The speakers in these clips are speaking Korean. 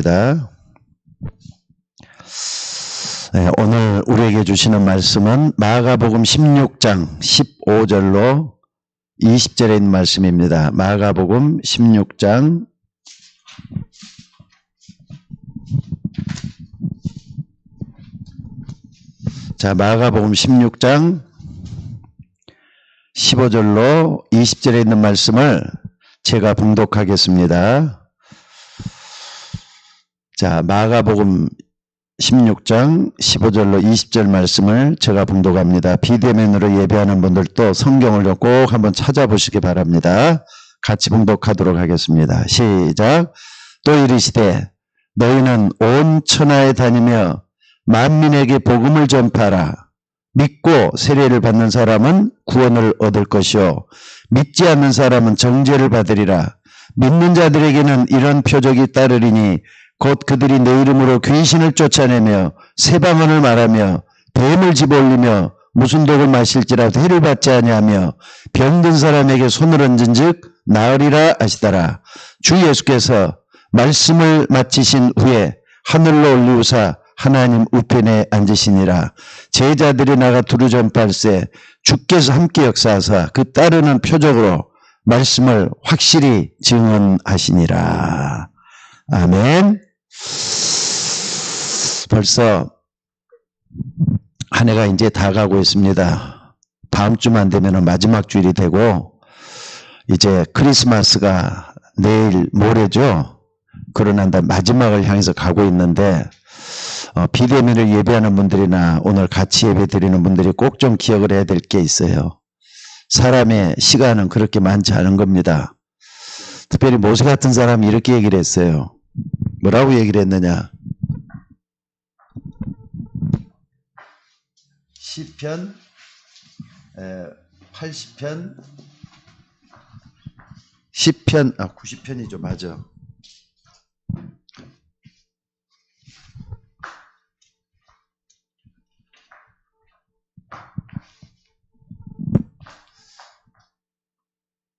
네, 오늘 우리에게 주시는 말씀은 마가복음 16장 15절로 20절에 있는 말씀입니다. 마가복음 16장 마가복음 16장 15절로 20절에 있는 말씀을 제가 봉독하겠습니다. 마가복음 16장 15절로 20절 말씀을 제가 봉독합니다. 비대면으로 예배하는 분들도 성경을 좀 꼭 한번 찾아보시기 바랍니다. 같이 봉독하도록 하겠습니다. 시작. 또 이르시되 너희는 온 천하에 다니며 만민에게 복음을 전파하라. 믿고 세례를 받는 사람은 구원을 얻을 것이요 믿지 않는 사람은 정죄를 받으리라. 믿는 자들에게는 이런 표적이 따르리니 곧 그들이 내 이름으로 귀신을 쫓아내며 새 방언을 말하며 뱀을 집어올리며 무슨 독을 마실지라도 해를 받지 아니하며 병든 사람에게 손을 얹은즉 나으리라 하시더라. 주 예수께서 말씀을 마치신 후에 하늘로 올리우사 하나님 우편에 앉으시니라. 제자들이 나가 두루 전파할세 주께서 함께 역사하사 그 따르는 표적으로 말씀을 확실히 증언하시니라. 아멘. 벌써 한 해가 이제 다 가고 있습니다. 다음 주만 되면 마지막 주일이 되고 이제 크리스마스가 내일 모레죠. 그러나 마지막을 향해서 가고 있는데 비대면을 예배하는 분들이나 오늘 같이 예배 드리는 분들이 꼭 좀 기억을 해야 될 게 있어요. 사람의 시간은 그렇게 많지 않은 겁니다. 특별히 모세 같은 사람이 이렇게 얘기를 했어요. 뭐라고 얘기를 했느냐? 시편 80편 시편 90편이죠. 맞아.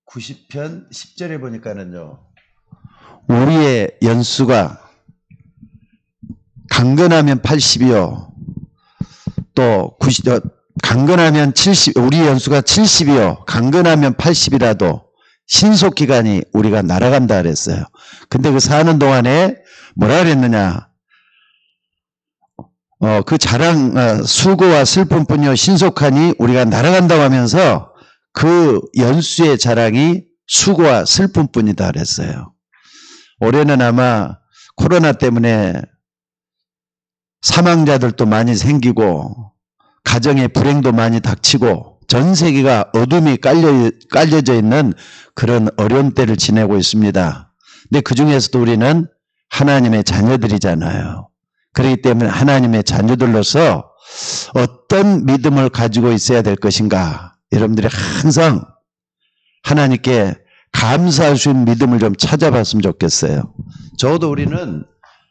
(90편) 10절에 보니까는요. 우리의 연수가 강건하면 80이요. 또 강건하면 70, 우리 연수가 70이요. 강건하면 80이라도 신속기간이 우리가 날아간다 그랬어요. 근데 그 사는 동안에 뭐라 그랬느냐? 그 자랑, 수고와 슬픔뿐이요. 신속하니 우리가 날아간다고 하면서 그 연수의 자랑이 수고와 슬픔뿐이다 그랬어요. 올해는 아마 코로나 때문에 사망자들도 많이 생기고 가정의 불행도 많이 닥치고 전 세계가 어둠이 깔려져 있는 그런 어려운 때를 지내고 있습니다. 근데 그 중에서도 우리는 하나님의 자녀들이잖아요. 그렇기 때문에 하나님의 자녀들로서 어떤 믿음을 가지고 있어야 될 것인가? 여러분들이 항상 하나님께 감사할 수 있는 믿음을 좀 찾아봤으면 좋겠어요. 저도 우리는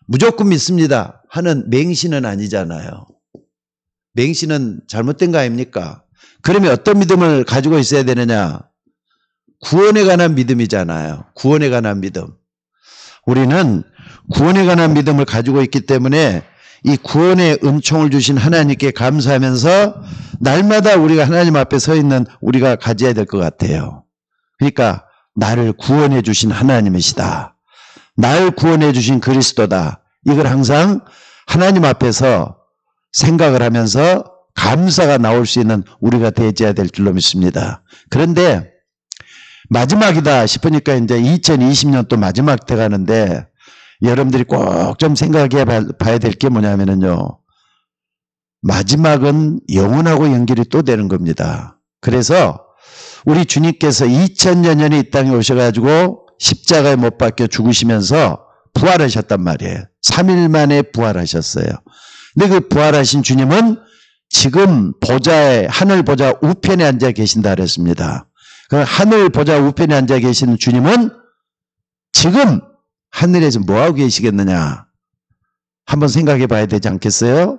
무조건 믿습니다 하는 맹신은 아니잖아요. 맹신은 잘못된 거 아닙니까? 그러면 어떤 믿음을 가지고 있어야 되느냐? 구원에 관한 믿음이잖아요. 구원에 관한 믿음. 우리는 구원에 관한 믿음을 가지고 있기 때문에 이 구원의 은총을 주신 하나님께 감사하면서 날마다 우리가 하나님 앞에 서 있는 우리가 가져야 될 것 같아요. 그러니까 나를 구원해 주신 하나님이시다. 나를 구원해 주신 그리스도다. 이걸 항상 하나님 앞에서 생각을 하면서 감사가 나올 수 있는 우리가 되어야 될 줄로 믿습니다. 그런데 마지막이다 싶으니까 이제 2020년 또 마지막 돼 가는데 여러분들이 꼭 좀 생각해 봐야 될 게 뭐냐면요. 마지막은 영원하고 연결이 또 되는 겁니다. 그래서 우리 주님께서 2000여 년에 이 땅에 오셔가지고 십자가에 못 박혀 죽으시면서 부활하셨단 말이에요. 3일 만에 부활하셨어요. 근데 그 부활하신 주님은 지금 보좌에, 하늘 보좌 우편에 앉아 계신다 그랬습니다. 그 하늘 보좌 우편에 앉아 계시는 주님은 지금 하늘에서 뭐하고 계시겠느냐? 한번 생각해 봐야 되지 않겠어요?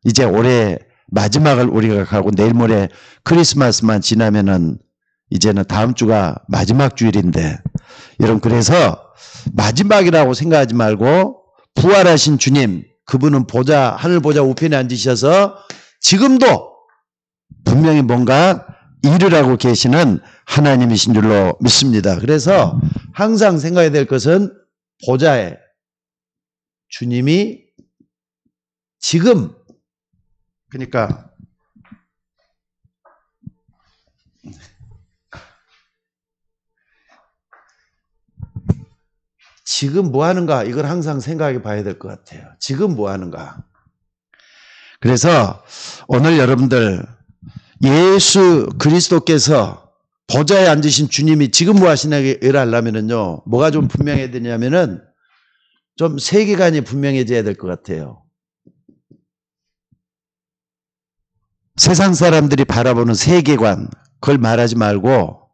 이제 올해 마지막을 우리가 가고 내일 모레 크리스마스만 지나면은 이제는 다음 주가 마지막 주일인데 여러분 그래서 마지막이라고 생각하지 말고 부활하신 주님, 그분은 하늘 보좌 우편에 앉으셔서 지금도 분명히 뭔가 일을 하고 계시는 하나님이신 줄로 믿습니다. 그래서 항상 생각해야 될 것은 보좌에 주님이 지금, 그러니까 지금 뭐 하는가, 이걸 항상 생각해 봐야 될 것 같아요. 지금 뭐 하는가. 그래서 오늘 여러분들 예수 그리스도께서 보좌에 앉으신 주님이 지금 뭐 하시냐를 하려면은요, 뭐가 좀 분명해야 되냐면은 좀 세계관이 분명해져야 될 것 같아요. 세상 사람들이 바라보는 세계관, 그걸 말하지 말고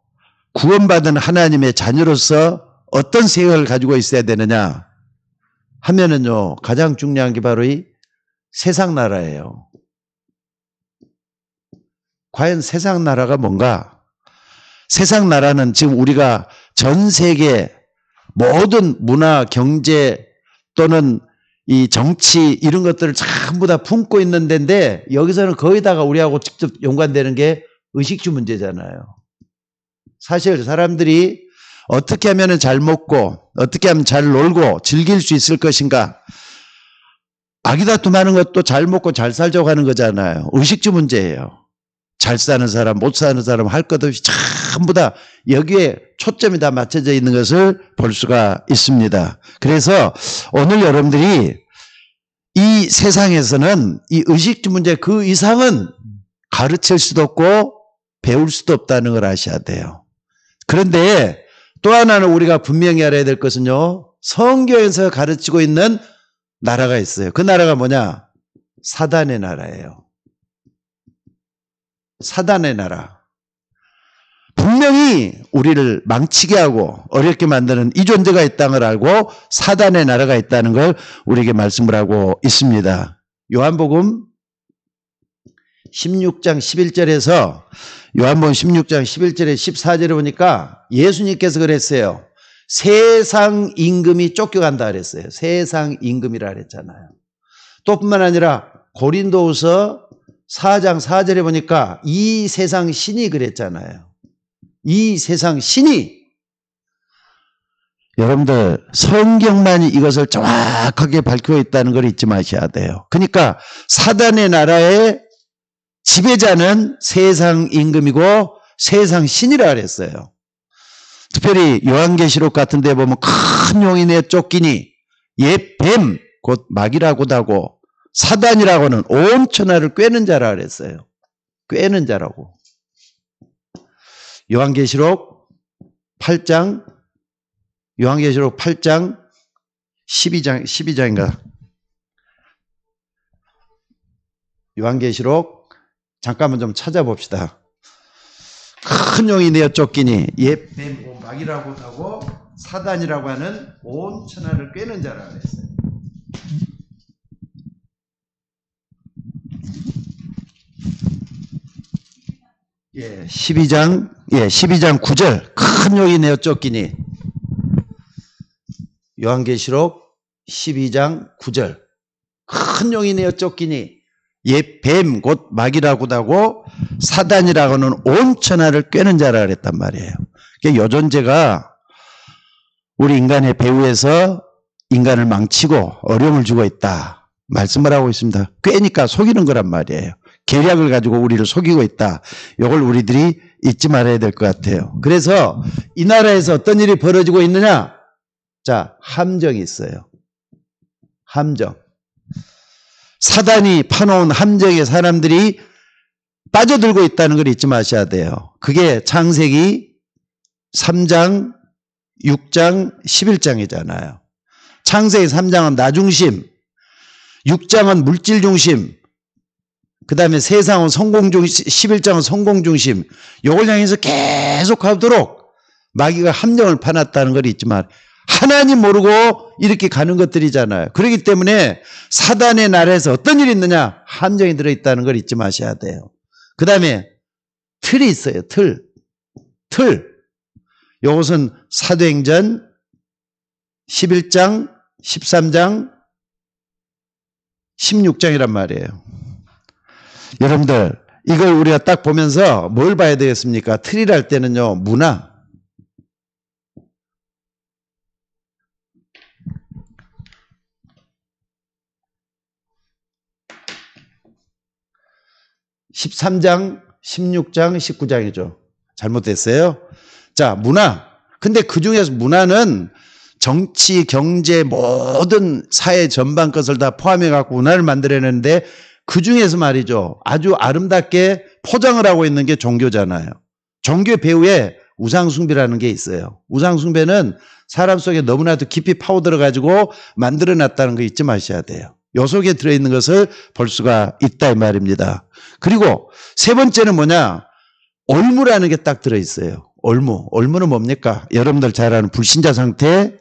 구원받은 하나님의 자녀로서 어떤 생각을 가지고 있어야 되느냐 하면은요, 가장 중요한 게 바로 이 세상 나라예요. 과연 세상 나라가 뭔가? 세상 나라는 지금 우리가 전 세계 모든 문화, 경제 또는 이 정치 이런 것들을 전부 다 품고 있는 데인데, 여기서는 거의다가 우리하고 직접 연관되는 게 의식주 문제잖아요. 사실 사람들이 어떻게 하면 잘 먹고 어떻게 하면 잘 놀고 즐길 수 있을 것인가, 아기다툼하는 것도 잘 먹고 잘 살자고 하는 거잖아요. 의식주 문제예요. 잘 사는 사람, 못 사는 사람 할 것 없이 전부 다 여기에 초점이 다 맞춰져 있는 것을 볼 수가 있습니다. 그래서 오늘 여러분들이 이 세상에서는 이 의식주 문제 그 이상은 가르칠 수도 없고 배울 수도 없다는 걸 아셔야 돼요. 그런데 또 하나는 우리가 분명히 알아야 될 것은요, 성경에서 가르치고 있는 나라가 있어요. 그 나라가 뭐냐? 사단의 나라예요. 사단의 나라. 분명히 우리를 망치게 하고 어렵게 만드는 이 존재가 있다는 걸 알고 사단의 나라가 있다는 걸 우리에게 말씀을 하고 있습니다. 요한복음 16장 11절에서 요한복음 16장 11절에 14절에 보니까 예수님께서 그랬어요. 세상 임금이 쫓겨간다 그랬어요. 세상 임금이라 그랬잖아요. 또 뿐만 아니라 고린도후서 4장 4절에 보니까 이 세상 신이 그랬잖아요. 이 세상 신이. 여러분들 성경만이 이것을 정확하게 밝히고 있다는 걸 잊지 마셔야 돼요. 그러니까 사단의 나라의 지배자는 세상 임금이고 세상 신이라 그랬어요. 특별히 요한계시록 같은 데 보면 큰 용이 내어 쫓기니 옛 뱀 곧 마귀라고도 하고 사단이라고는 온 천하를 꿰는 자라 그랬어요. 꿰는 자라고. 요한계시록 8장 12장인가? 요한계시록 잠깐만 좀 찾아봅시다. 큰 용이 내어 쫓기니 옛 뱀 곧 마귀라고도 하고 사단이라고 하는 온 천하를 꿰는 자라 그랬어요. 예, 12장 9절. 큰 용이 내어 쫓기니. 요한계시록 12장 9절. 큰 용이 내어 쫓기니 옛 뱀 곧 마귀라고도 하고 사단이라고는 온 천하를 꿰는 자라 그랬단 말이에요. 그러니까 요 존재가 우리 인간의 배후에서 인간을 망치고 어려움을 주고 있다 말씀을 하고 있습니다. 꿰니까 속이는 거란 말이에요. 계략을 가지고 우리를 속이고 있다. 이걸 우리들이 잊지 말아야 될 것 같아요. 그래서 이 나라에서 어떤 일이 벌어지고 있느냐? 자, 함정이 있어요. 함정. 사단이 파놓은 함정에 사람들이 빠져들고 있다는 걸 잊지 마셔야 돼요. 그게 창세기 3장, 6장, 11장이잖아요. 창세기 3장은 나 중심, 6장은 물질 중심, 그 다음에 세상은 성공 중심, 11장은 성공 중심. 이걸 향해서 계속 가도록 마귀가 함정을 파놨다는 걸 잊지 마. 하나님 모르고 이렇게 가는 것들이잖아요. 그렇기 때문에 사단의 나라에서 어떤 일이 있느냐? 함정이 들어있다는 걸 잊지 마셔야 돼요. 그 다음에 틀이 있어요. 틀. 이것은 사도행전 11장, 13장, 16장이란 말이에요. 여러분들 이걸 우리가 딱 보면서 뭘 봐야 되겠습니까? 틀이랄 때는요, 문화. (13장) (16장) (19장이죠) 잘못됐어요. 자, 문화. 근데 그 중에서 문화는 정치, 경제, 모든 사회 전반 것을 다 포함해 갖고 문화를 만들어내는데 그 중에서 말이죠, 아주 아름답게 포장을 하고 있는 게 종교잖아요. 종교 배후에 우상숭배라는 게 있어요. 우상숭배는 사람 속에 너무나도 깊이 파고들어가지고 만들어놨다는 거 잊지 마셔야 돼요. 요 속에 들어있는 것을 볼 수가 있다 이 말입니다. 그리고 세 번째는 뭐냐? 올무라는 게 딱 들어있어요. 올무. 올무는 뭡니까? 여러분들 잘 아는 불신자 상태.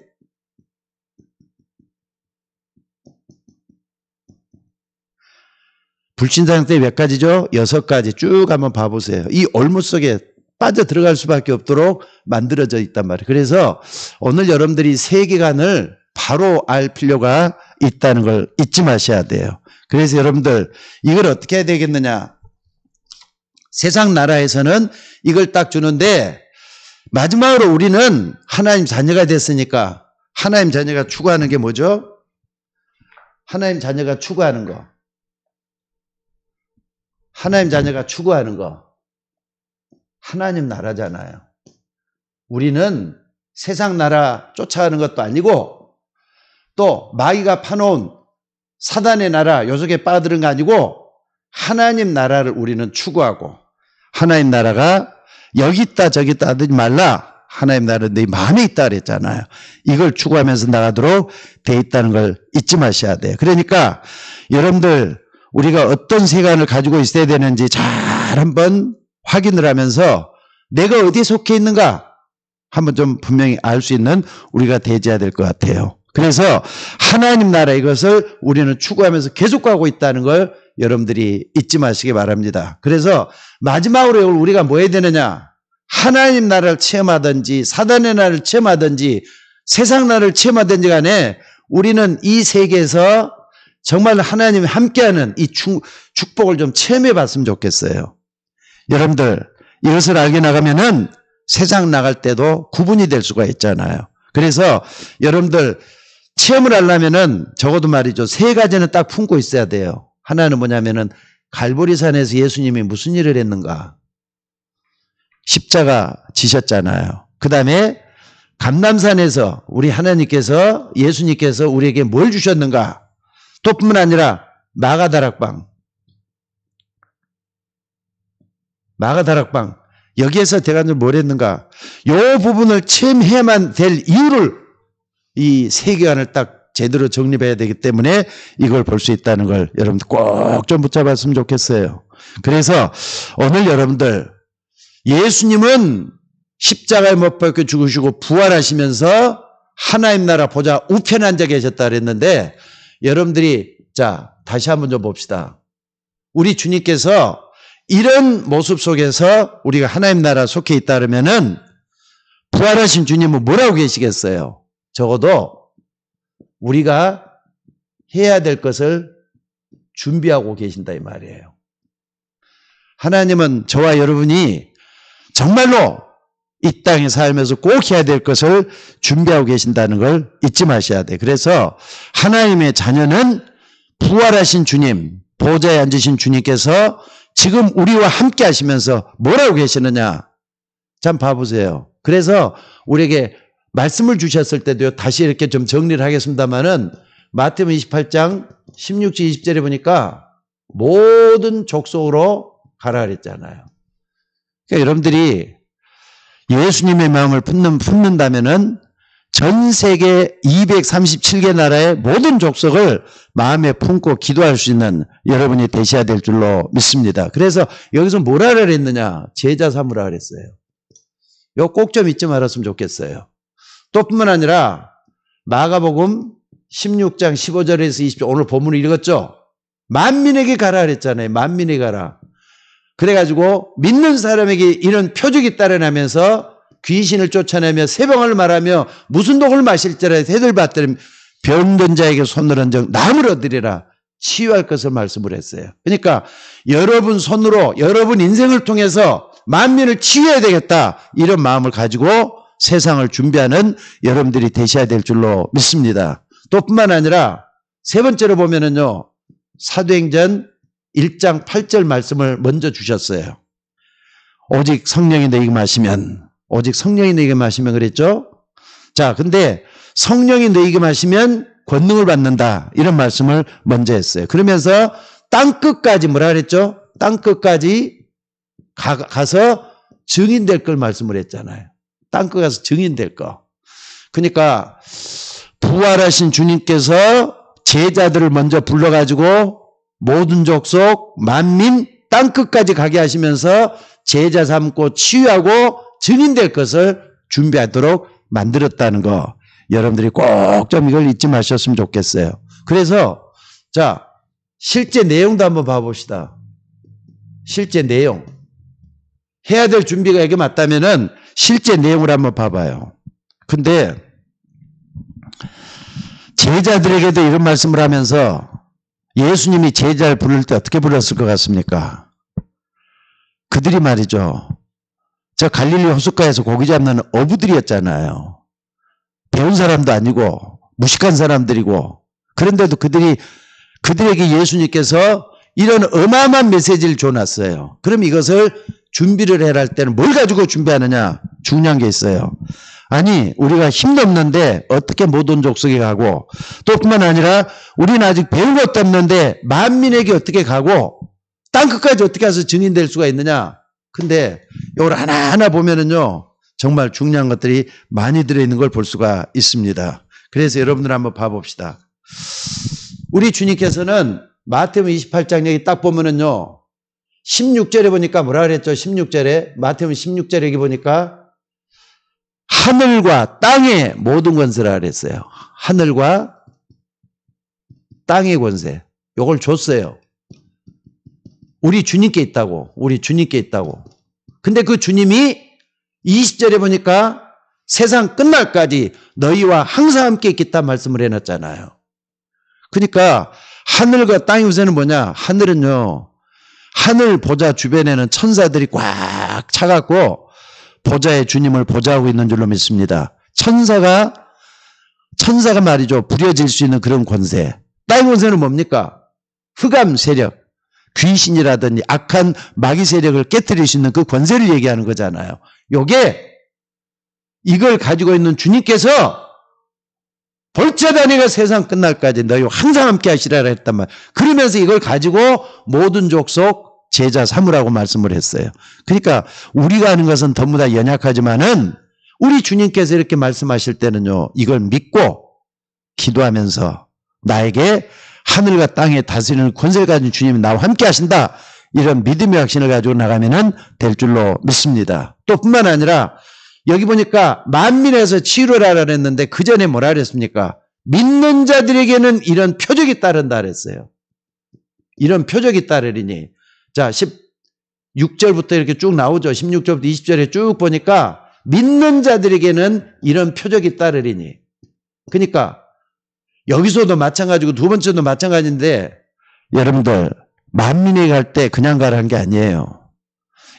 불신자 상태 몇 가지죠? 6가지 쭉 한번 봐보세요. 이 올무 속에 빠져 들어갈 수밖에 없도록 만들어져 있단 말이에요. 그래서 오늘 여러분들이 세계관을 바로 알 필요가 있다는 걸 잊지 마셔야 돼요. 그래서 여러분들 이걸 어떻게 해야 되겠느냐? 세상 나라에서는 이걸 딱 주는데 마지막으로 우리는 하나님 자녀가 됐으니까 하나님 자녀가 추구하는 게 뭐죠? 하나님 자녀가 추구하는 거. 하나님 자녀가 추구하는 거. 하나님 나라잖아요. 우리는 세상 나라 쫓아가는 것도 아니고 또 마귀가 파놓은 사단의 나라 요 속에 빠들은 거 아니고 하나님 나라를 우리는 추구하고 하나님 나라가 여기 있다 저기 있다 하지 말라. 하나님 나라는 네 마음에 있다 그랬잖아요. 이걸 추구하면서 나가도록 돼 있다는 걸 잊지 마셔야 돼요. 그러니까 여러분들 우리가 어떤 세관을 가지고 있어야 되는지 잘 한번 확인을 하면서 내가 어디에 속해 있는가 한번 좀 분명히 알 수 있는 우리가 되어야 될 것 같아요. 그래서 하나님 나라 이것을 우리는 추구하면서 계속 가고 있다는 걸 여러분들이 잊지 마시기 바랍니다. 그래서 마지막으로 우리가 뭐 해야 되느냐? 하나님 나라를 체험하든지 사단의 나라를 체험하든지 세상 나라를 체험하든지 간에 우리는 이 세계에서 정말 하나님이 함께하는 이 축복을 좀 체험해 봤으면 좋겠어요. 여러분들 이것을 알게 나가면은 세상 나갈 때도 구분이 될 수가 있잖아요. 그래서 여러분들 체험을 하려면은 적어도 말이죠. 3가지는 딱 품고 있어야 돼요. 하나는 뭐냐면은 갈보리산에서 예수님이 무슨 일을 했는가? 십자가 지셨잖아요. 그 다음에 감람산에서 우리 하나님께서 예수님께서 우리에게 뭘 주셨는가? 또 뿐만 아니라 마가다락방 여기에서 대관절 뭘 했는가? 이 부분을 체험해야만 될 이유를 이 세계관을 딱 제대로 정립해야 되기 때문에 이걸 볼 수 있다는 걸 여러분들 꼭 좀 붙잡았으면 좋겠어요. 그래서 오늘 여러분들 예수님은 십자가에 못 박혀 죽으시고 부활하시면서 하나님 나라 보좌 우편에 앉아 계셨다 그랬는데 여러분들이 자 다시 한번 좀 봅시다. 우리 주님께서 이런 모습 속에서 우리가 하나님 나라 속해 있다 그러면은 부활하신 주님은 뭐라고 계시겠어요? 적어도 우리가 해야 될 것을 준비하고 계신다 이 말이에요. 하나님은 저와 여러분이 정말로 이 땅에 살면서 꼭 해야 될 것을 준비하고 계신다는 걸 잊지 마셔야 돼요. 그래서 하나님의 자녀는 부활하신 주님, 보좌에 앉으신 주님께서 지금 우리와 함께 하시면서 뭐라고 계시느냐? 참 봐보세요. 그래서 우리에게 말씀을 주셨을 때도요, 다시 이렇게 좀 정리를 하겠습니다만은 마태복음 28장 16절 20절에 보니까 모든 족속으로 가라 그랬잖아요. 그러니까 여러분들이 예수님의 마음을 품는다면은 전 세계 237개 나라의 모든 족속을 마음에 품고 기도할 수 있는 여러분이 되셔야 될 줄로 믿습니다. 그래서 여기서 뭐라 그랬느냐? 제자 삼으라 그랬어요. 이거 꼭 좀 잊지 말았으면 좋겠어요. 또 뿐만 아니라 마가복음 16장 15절에서 20절 오늘 본문을 읽었죠? 만민에게 가라 그랬잖아요. 만민에게 가라. 그래가지고 믿는 사람에게 이런 표적이 따라나면서 귀신을 쫓아내며 세방을 말하며 무슨 독을 마실지라 새들 받들며 병든 자에게 손을 얹어 나음을 얻으리라. 치유할 것을 말씀을 했어요. 그러니까 여러분 손으로 여러분 인생을 통해서 만민을 치유해야 되겠다, 이런 마음을 가지고 세상을 준비하는 여러분들이 되셔야 될 줄로 믿습니다. 또 뿐만 아니라 세 번째로 보면은요, 사도행전 1장 8절 말씀을 먼저 주셨어요. 오직 성령이 너희에게 마시면, 오직 성령이 너희에게 마시면 그랬죠? 자, 근데 성령이 너희에게 마시면 권능을 받는다, 이런 말씀을 먼저 했어요. 그러면서 땅끝까지 뭐라 그랬죠? 땅끝까지 가서 증인될 걸 말씀을 했잖아요. 땅끝 가서 증인될 거. 그러니까 부활하신 주님께서 제자들을 먼저 불러가지고 모든 족속 만민 땅끝까지 가게 하시면서 제자 삼고 치유하고 증인될 것을 준비하도록 만들었다는 거, 여러분들이 꼭 좀 이걸 잊지 마셨으면 좋겠어요. 그래서 자, 실제 내용도 한번 봐봅시다. 실제 내용. 해야 될 준비가 이게 맞다면은 실제 내용을 한번 봐봐요. 근데 제자들에게도 이런 말씀을 하면서 예수님이 제자를 부를 때 어떻게 불렀을 것 같습니까? 그들이 말이죠, 저 갈릴리 호숫가에서 고기 잡는 어부들이었잖아요. 배운 사람도 아니고 무식한 사람들이고, 그런데도 그들에게 예수님께서 이런 어마어마한 메시지를 줘놨어요. 그럼 이것을 준비를 해야 할 때는 뭘 가지고 준비하느냐? 중요한 게 있어요. 아니, 우리가 힘도 없는데 어떻게 모든 족속에 가고, 또 뿐만 아니라 우리는 아직 배운 것도 없는데 만민에게 어떻게 가고 땅끝까지 어떻게 가서 증인될 수가 있느냐? 근데 이걸 하나하나 보면은요, 정말 중요한 것들이 많이 들어있는 걸 볼 수가 있습니다. 그래서 여러분들 한번 봐봅시다. 우리 주님께서는 마태복음 28장 여기 딱 보면은요, 16절에 보니까 뭐라 그랬죠? 16절에, 마태복음 16절에 여기 보니까 하늘과 땅의 모든 권세라 그랬어요. 하늘과 땅의 권세, 요걸 줬어요. 우리 주님께 있다고, 우리 주님께 있다고. 근데 그 주님이 20절에 보니까 세상 끝날까지 너희와 항상 함께 있겠다 말씀을 해놨잖아요. 그러니까 하늘과 땅의 권세는 뭐냐? 하늘은요, 하늘 보좌 주변에는 천사들이 꽉 차갖고 보좌의 주님을 보좌하고 있는 줄로 믿습니다. 천사가 말이죠, 부려질 수 있는 그런 권세. 땅의 권세는 뭡니까? 흑암 세력, 귀신이라든지 악한 마귀 세력을 깨뜨릴 수 있는 그 권세를 얘기하는 거잖아요. 요게, 이걸 가지고 있는 주님께서 볼자다니가 세상 끝날까지 너희와 항상 함께 하시라 했단 말. 그러면서 이걸 가지고 모든 족속 제자 삼으라고 말씀을 했어요. 그러니까 우리가 하는 것은 전부 다 연약하지만은 우리 주님께서 이렇게 말씀하실 때는요, 이걸 믿고 기도하면서 나에게 하늘과 땅에 다스리는 권세를 가진 주님이 나와 함께 하신다, 이런 믿음의 확신을 가지고 나가면은 될 줄로 믿습니다. 또 뿐만 아니라 여기 보니까 만민에서 치유를 하라 그랬는데 그 전에 뭐라 그랬습니까? 믿는 자들에게는 이런 표적이 따른다 그랬어요. 이런 표적이 따르리니. 자, 16절부터 이렇게 쭉 나오죠. 16절부터 20절에 쭉 보니까 믿는 자들에게는 이런 표적이 따르리니. 그러니까 여기서도 마찬가지고 두 번째도 마찬가지인데, 여러분들 만민에게 갈 때 그냥 가라는 게 아니에요.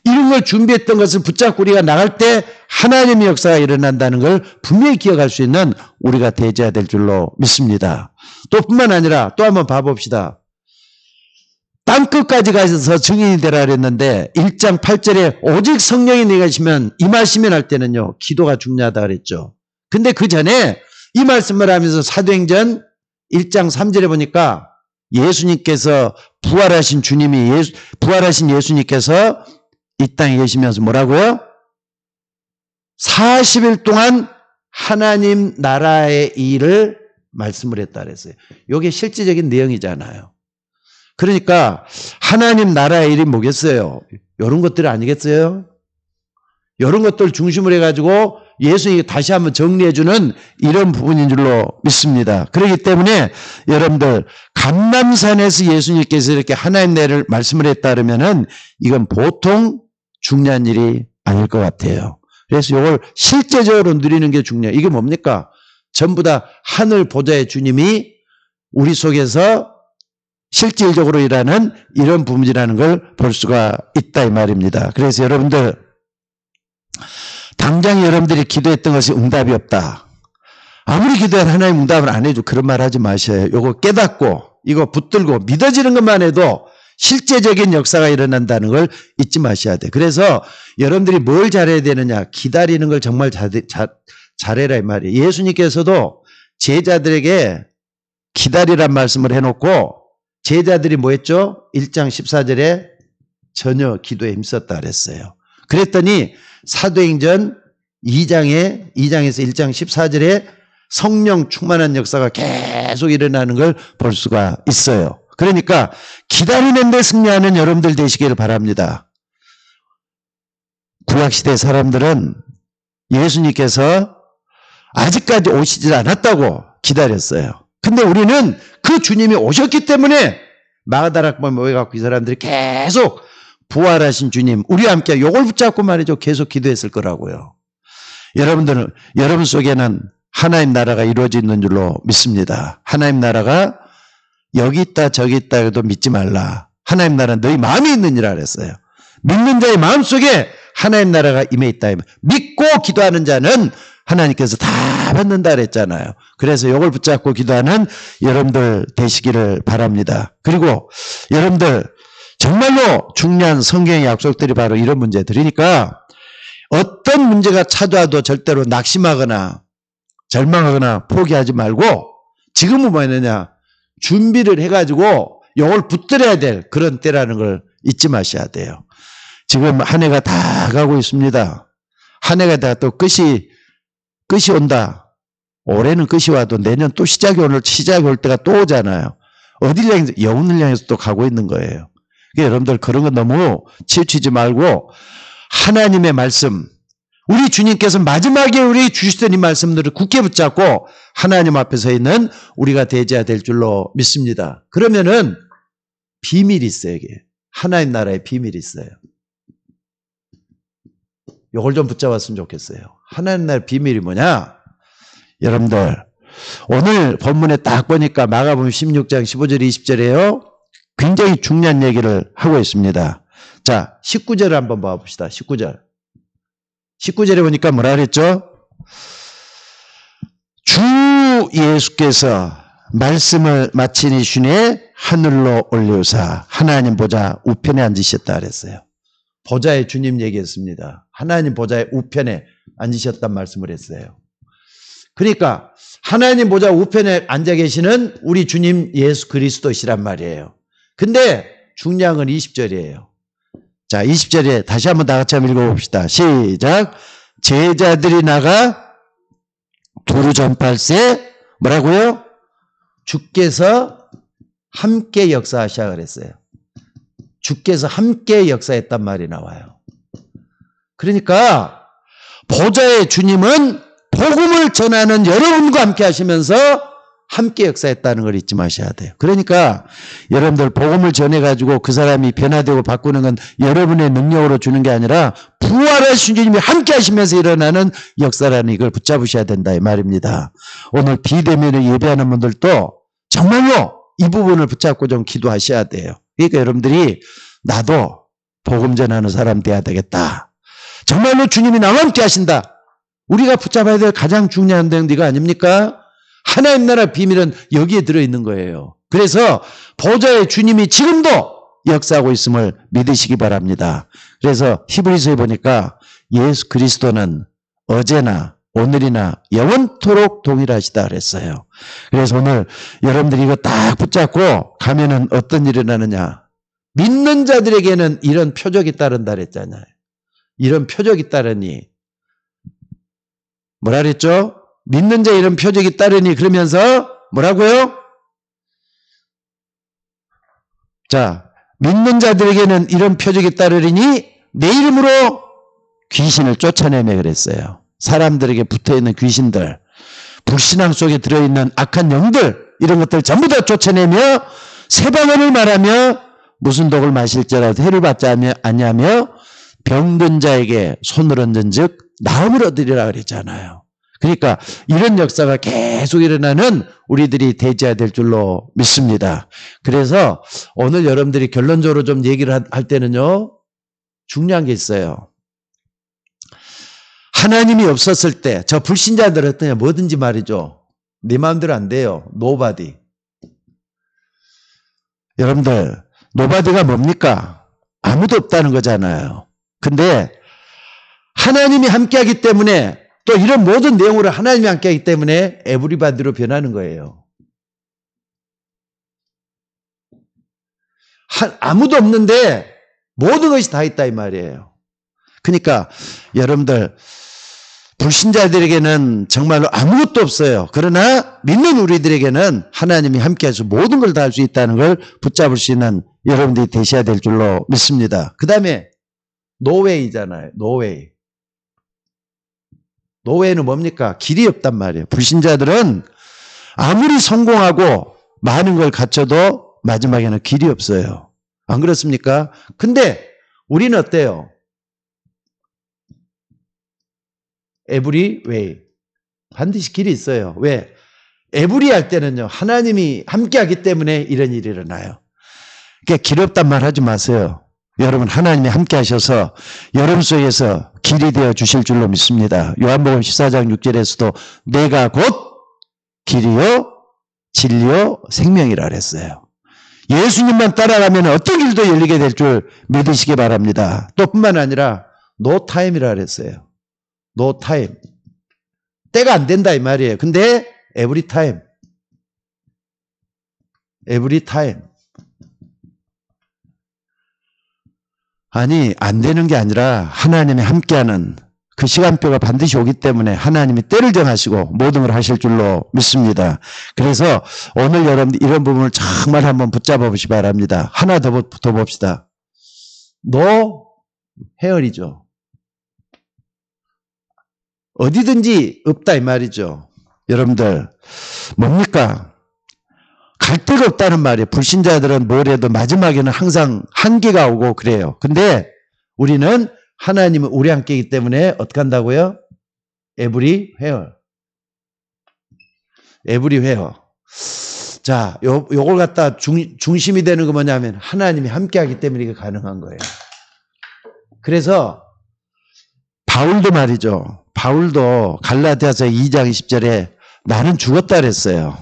이런 걸 준비했던 것을 붙잡고 우리가 나갈 때 하나님의 역사가 일어난다는 걸 분명히 기억할 수 있는 우리가 되어야 될 줄로 믿습니다. 또 뿐만 아니라 또 한번 봐봅시다. 땅끝까지 가셔서 증인이 되라 그랬는데 1장 8절에 오직 성령이 내가 임하시면 할 때는요, 기도가 중요하다 그랬죠. 근데 그 전에 이 말씀을 하면서 사도행전 1장 3절에 보니까 예수님께서 부활하신 예수님께서 이 땅에 계시면서 뭐라고요? 40일 동안 하나님 나라의 일을 말씀을 했다 그랬어요. 이게 실질적인 내용이잖아요. 그러니까 하나님 나라의 일이 뭐겠어요? 이런 것들 아니겠어요? 이런 것들 중심으로 해가지고 예수님이 다시 한번 정리해주는 이런 부분인 줄로 믿습니다. 그렇기 때문에 여러분들 감람산에서 예수님께서 이렇게 하나님 나라를 말씀을 했다 그러면은 이건 보통 중요한 일이 아닐 것 같아요. 그래서 이걸 실제적으로 누리는 게 중요해요. 이게 뭡니까? 전부 다 하늘 보좌의 주님이 우리 속에서 실질적으로 일하는 이런 부분이라는 걸 볼 수가 있다 이 말입니다. 그래서 여러분들 당장 여러분들이 기도했던 것이 응답이 없다. 아무리 기도해도 하나님 응답을 안 해도 그런 말 하지 마셔요. 요거 깨닫고 이거 붙들고 믿어지는 것만 해도 실제적인 역사가 일어난다는 걸 잊지 마셔야 돼. 그래서 여러분들이 뭘 잘해야 되느냐. 기다리는 걸 정말 잘해라 이 말이에요. 예수님께서도 제자들에게 기다리란 말씀을 해놓고 제자들이 뭐 했죠? 1장 14절에 전혀 기도에 힘썼다 그랬어요. 그랬더니 사도행전 2장에서 1장 14절에 성령 충만한 역사가 계속 일어나는 걸 볼 수가 있어요. 그러니까 기다리는 데 승리하는 여러분들 되시기를 바랍니다. 구약시대 사람들은 예수님께서 아직까지 오시질 않았다고 기다렸어요. 근데 우리는 그 주님이 오셨기 때문에 마가다락방 모여갖고 이 사람들이 계속 부활하신 주님, 우리와 함께 이걸 붙잡고 말이죠. 계속 기도했을 거라고요. 여러분들은, 여러분 속에는 하나님 나라가 이루어져 있는 줄로 믿습니다. 하나님 나라가 여기 있다 저기 있다 해도 믿지 말라. 하나님 나라는 너희 마음에 있느니라 그랬어요. 믿는 자의 마음속에 하나님 나라가 임해 있다. 믿고 기도하는 자는 하나님께서 다 받는다 그랬잖아요. 그래서 이걸 붙잡고 기도하는 여러분들 되시기를 바랍니다. 그리고 여러분들 정말로 중요한 성경의 약속들이 바로 이런 문제들이니까 어떤 문제가 찾아와도 절대로 낙심하거나 절망하거나 포기하지 말고 지금은 뭐냐냐 준비를 해가지고 이걸 붙들어야 될 그런 때라는 걸 잊지 마셔야 돼요. 지금 한 해가 다 가고 있습니다. 한 해가 다 또 끝이 온다. 올해는 끝이 와도 내년 또 시작이 올 때가 또 오잖아요. 어디를 향해서 영혼을 향해서 또 가고 있는 거예요. 그러니까 여러분들 그런 거 너무 치우치지 말고 하나님의 말씀, 우리 주님께서 마지막에 우리 주시던 이 말씀들을 굳게 붙잡고 하나님 앞에 서 있는 우리가 되어야 될 줄로 믿습니다. 그러면은 비밀이 있어요. 이게 하나님 나라의 비밀이 있어요. 이걸 좀 붙잡았으면 좋겠어요. 하나님 나라의 비밀이 뭐냐? 여러분들 오늘 본문에 딱 보니까 마가복음 16장 15절 20절에요. 굉장히 중요한 얘기를 하고 있습니다. 자, 19절을 한번 봐봅시다. 19절. 19절에 보니까 뭐라 그랬죠? 주 예수께서 말씀을 마치니 주에 하늘로 올리우사 하나님 보좌 우편에 앉으셨다 그랬어요. 보좌의 주님 얘기했습니다. 하나님 보좌의 우편에 앉으셨단 말씀을 했어요. 그러니까 하나님 보좌 우편에 앉아 계시는 우리 주님 예수 그리스도시란 말이에요. 근데 중요한 건 20절이에요. 자, 20절에 다시 한번 다 같이 한번 읽어봅시다. 시작. 제자들이 나가 두루 전팔세 뭐라고요? 주께서 함께 역사하시라 그랬어요. 주께서 함께 역사했단 말이 나와요. 그러니까 보좌의 주님은 복음을 전하는 여러분과 함께 하시면서 함께 역사했다는 걸 잊지 마셔야 돼요. 그러니까 여러분들 복음을 전해가지고 그 사람이 변화되고 바꾸는 건 여러분의 능력으로 주는 게 아니라 부활하신 주님이 함께 하시면서 일어나는 역사라는 이걸 붙잡으셔야 된다 이 말입니다. 오늘 비대면을 예배하는 분들도 정말로 이 부분을 붙잡고 좀 기도하셔야 돼요. 그러니까 여러분들이 나도 복음 전하는 사람 돼야 되겠다. 정말로 주님이 나와 함께 하신다. 우리가 붙잡아야 될 가장 중요한 데가 아닙니까? 하나님 나라 비밀은 여기에 들어있는 거예요. 그래서 보좌의 주님이 지금도 역사하고 있음을 믿으시기 바랍니다. 그래서 히브리서에 보니까 예수 그리스도는 어제나 오늘이나 영원토록 동일하시다 그랬어요. 그래서 오늘 여러분들이 이거 딱 붙잡고 가면은 어떤 일이 일어나느냐. 믿는 자들에게는 이런 표적이 따른다 그랬잖아요. 이런 표적이 따르니 뭐라 그랬죠? 믿는 자 이런 표적이 따르니 그러면서 뭐라고요? 자, 믿는 자들에게는 이런 표적이 따르리니 내 이름으로 귀신을 쫓아내며 그랬어요. 사람들에게 붙어있는 귀신들, 불신앙 속에 들어있는 악한 영들 이런 것들 전부 다 쫓아내며 새 방언을 말하며 무슨 독을 마실지라도 해를 받지 아니하며 병든 자에게 손을 얹은 즉 나음을 얻으리라 그랬잖아요. 그러니까 이런 역사가 계속 일어나는 우리들이 되어야 될 줄로 믿습니다. 그래서 오늘 여러분들이 결론적으로 좀 얘기를 할 때는요, 중요한 게 있어요. 하나님이 없었을 때 저 불신자들은 뭐든지 말이죠. 네 마음대로 안 돼요. 노바디. 여러분들 노바디가 뭡니까? 아무도 없다는 거잖아요. 근데 하나님이 함께하기 때문에 또 이런 모든 내용으로 하나님이 함께하기 때문에 에브리바디로 변하는 거예요. 아무도 없는데 모든 것이 다 있다 이 말이에요. 그러니까 여러분들 불신자들에게는 정말로 아무것도 없어요. 그러나 믿는 우리들에게는 하나님이 함께해서 모든 걸 다 할 수 있다는 걸 붙잡을 수 있는 여러분들이 되셔야 될 줄로 믿습니다. 그 다음에 노웨이잖아요. 노웨이. 노웨이는 뭡니까? 길이 없단 말이에요. 불신자들은 아무리 성공하고 많은 걸 갖춰도 마지막에는 길이 없어요. 안 그렇습니까? 근데 우리는 어때요? 에브리 웨이. 반드시 길이 있어요. 왜? 에브리 할 때는요, 하나님이 함께하기 때문에 이런 일이 일어나요. 그러니까 길 없단 말 하지 마세요. 여러분 하나님이 함께 하셔서 여러분 속에서 길이 되어 주실 줄로 믿습니다. 요한복음 14장 6절에서도 내가 곧 길이요 진리요 생명이라 그랬어요. 예수님만 따라가면 어떤 길도 열리게 될 줄 믿으시기 바랍니다. 또 뿐만 아니라 노 타임이라 그랬어요. 노 타임. 때가 안 된다 이 말이에요. 근데 에브리 타임. 에브리 타임. 아니 안 되는 게 아니라 하나님이 함께하는 그 시간표가 반드시 오기 때문에 하나님이 때를 정하시고 모든 걸 하실 줄로 믿습니다. 그래서 오늘 여러분들 이런 부분을 정말 한번 붙잡아 보시기 바랍니다. 하나 더 봅시다. 노 헤어리죠. 어디든지 없다 이 말이죠. 여러분들 뭡니까? 갈 데가 없다는 말이에요. 불신자들은 뭘 해도 마지막에는 항상 한계가 오고 그래요. 근데 우리는 하나님은 우리 함께이기 때문에 어떻게 한다고요? 에브리 웨어. 에브리 웨어. 자, 요걸 갖다 중심이 되는 거 뭐냐면 하나님이 함께하기 때문에 이게 가능한 거예요. 그래서 바울도 말이죠. 바울도 갈라디아서 2장 20절에 나는 죽었다 그랬어요.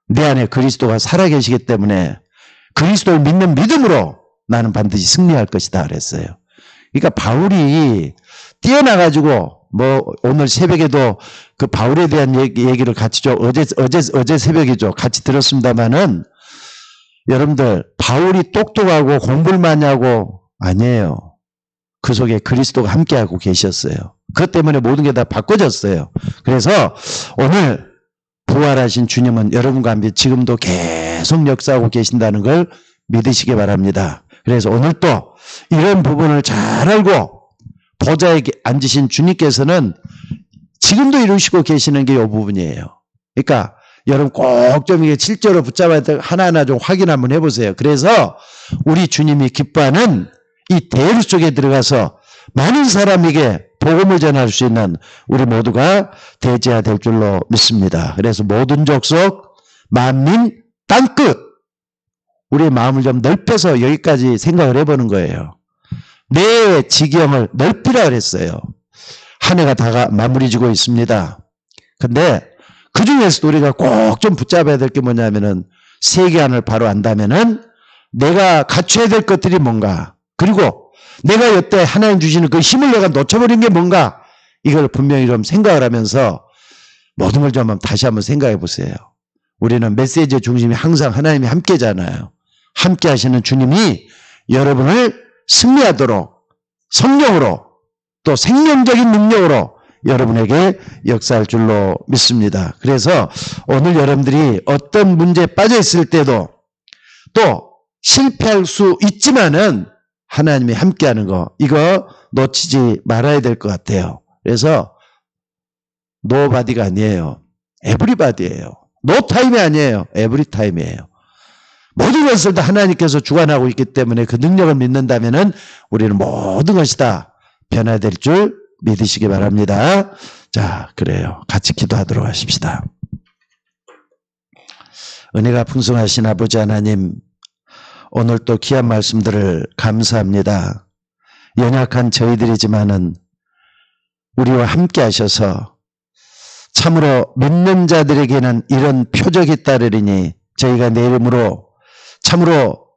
내 안에 그리스도가 살아계시기 때문에 그리스도를 믿는 믿음으로 나는 반드시 승리할 것이다 그랬어요. 그러니까 바울이 뛰어나가지고 뭐 오늘 새벽에도 그 바울에 대한 얘기를 같이 어제 새벽이죠. 같이 들었습니다만은 여러분들 바울이 똑똑하고 공부를 많이 하고 아니에요. 그 속에 그리스도가 함께하고 계셨어요. 그것 때문에 모든 게 다 바꿔졌어요. 그래서 오늘 부활하신 주님은 여러분과 함께 지금도 계속 역사하고 계신다는 걸 믿으시기 바랍니다. 그래서 오늘 또 이런 부분을 잘 알고 보좌에 앉으신 주님께서는 지금도 이루시고 계시는 게 이 부분이에요. 그러니까 여러분 꼭 좀 이게 실제로 붙잡아야 될 하나하나 좀 확인 한번 해보세요. 그래서 우리 주님이 기뻐하는 이 대열 속에 들어가서 많은 사람에게 복음을 전할 수 있는 우리 모두가 되어야 될 줄로 믿습니다. 그래서 모든 족속, 만민, 땅끝 우리의 마음을 좀 넓혀서 여기까지 생각을 해보는 거예요. 내 지경을 넓히라 그랬어요. 한 해가 다 마무리 지고 있습니다. 근데 그 중에서도 우리가 꼭 좀 붙잡아야 될 게 뭐냐면은 세계안을 바로 안다면은 내가 갖춰야 될 것들이 뭔가 그리고 내가 여태 하나님 주시는 그 힘을 내가 놓쳐버린 게 뭔가 이걸 분명히 좀 생각을 하면서 모든 걸 좀 다시 한번 생각해 보세요. 우리는 메시지의 중심이 항상 하나님이 함께잖아요. 함께 하시는 주님이 여러분을 승리하도록 성령으로 또 생명적인 능력으로 여러분에게 역사할 줄로 믿습니다. 그래서 오늘 여러분들이 어떤 문제에 빠져 있을 때도 또 실패할 수 있지만은 하나님이 함께하는 거 이거 놓치지 말아야 될 것 같아요. 그래서 노바디가 아니에요. 에브리바디예요. 노타임이 아니에요. 에브리타임이에요. 모든 것을 다 하나님께서 주관하고 있기 때문에 그 능력을 믿는다면은 우리는 모든 것이 다 변화될 줄 믿으시기 바랍니다. 자, 그래요. 같이 기도하도록 하십시다. 은혜가 풍성하신 아버지 하나님, 오늘 또 귀한 말씀들을 감사합니다. 연약한 저희들이지만은 우리와 함께 하셔서 참으로 믿는 자들에게는 이런 표적이 따르리니 저희가 내 이름으로 참으로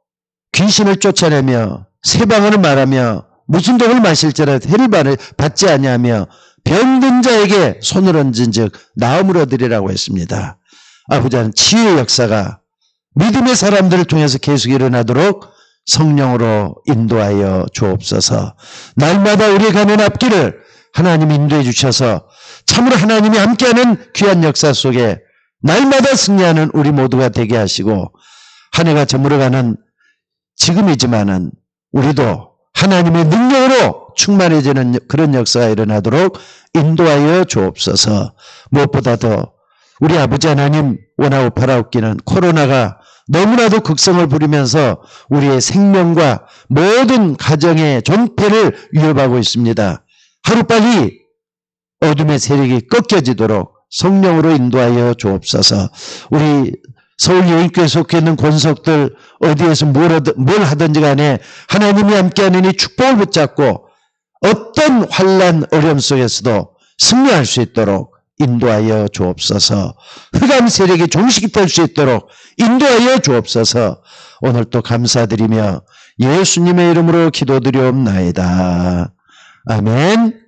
귀신을 쫓아내며 새 방언을 말하며 무슨 독을 마실지라도 해를 받지 아니하며 병든 자에게 손을 얹은 즉 나음을 얻으리라고 했습니다. 아버지 하나님, 치유의 역사가 믿음의 사람들을 통해서 계속 일어나도록 성령으로 인도하여 주옵소서. 날마다 우리의 가는 앞길을 하나님이 인도해 주셔서 참으로 하나님이 함께하는 귀한 역사 속에 날마다 승리하는 우리 모두가 되게 하시고, 한 해가 저물어가는 지금이지만은 우리도 하나님의 능력으로 충만해지는 그런 역사가 일어나도록 인도하여 주옵소서. 무엇보다도 우리 아버지 하나님, 원하고 바라옵기는 코로나가 너무나도 극성을 부리면서 우리의 생명과 모든 가정의 존폐를 위협하고 있습니다. 하루빨리 어둠의 세력이 꺾여지도록 성령으로 인도하여 주옵소서. 우리 서울여인교회에 속해 있는 권속들 어디에서 뭘 하든지 간에 하나님이 함께하는 이 축복을 붙잡고 어떤 환난 어려움 속에서도 승리할 수 있도록 인도하여 주옵소서. 흑암 세력이 종식이 될 수 있도록 인도하여 주옵소서. 오늘 또 감사드리며 예수님의 이름으로 기도드리옵나이다. 아멘.